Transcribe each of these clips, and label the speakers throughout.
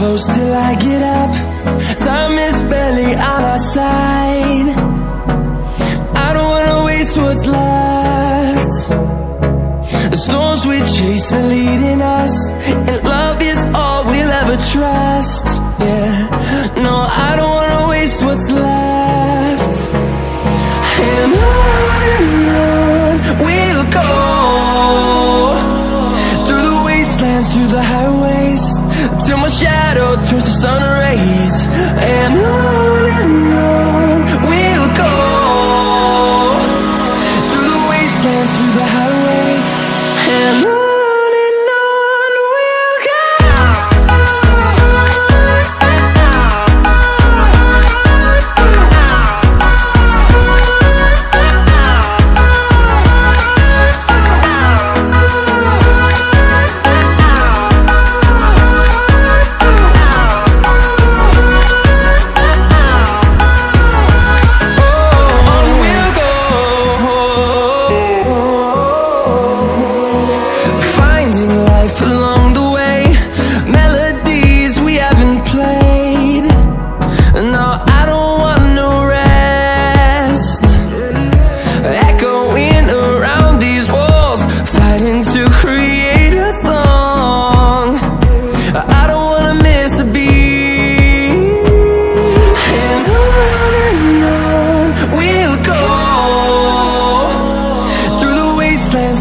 Speaker 1: close till I get up. Time is barely on our side. I don't wanna waste what's left. The storms we chase are leading us, and love is all we'll ever trust. Yeah, no, I don't wanna waste what's left. And on we'll go, through the wastelands, through the highways, till my shadow turns to sun rays. And on we'll go, through the wastelands, through the highways, and on we'll go.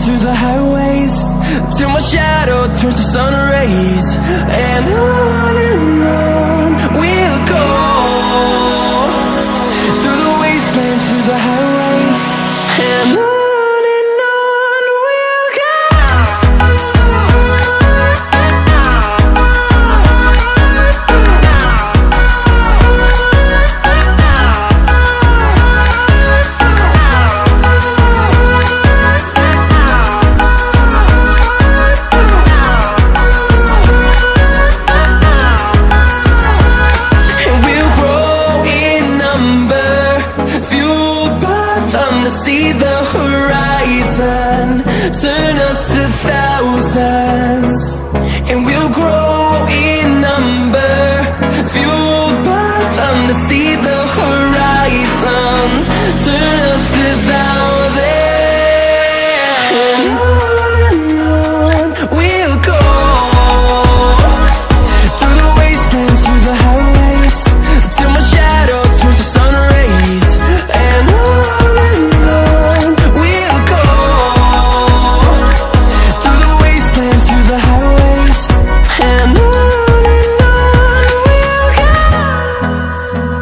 Speaker 1: Through the highways, till my shadow turns to sun rays. And on we'll go, through the wastelands, through the highways, and on we'll go. See the horizon turn us to thousands, and we'll grow in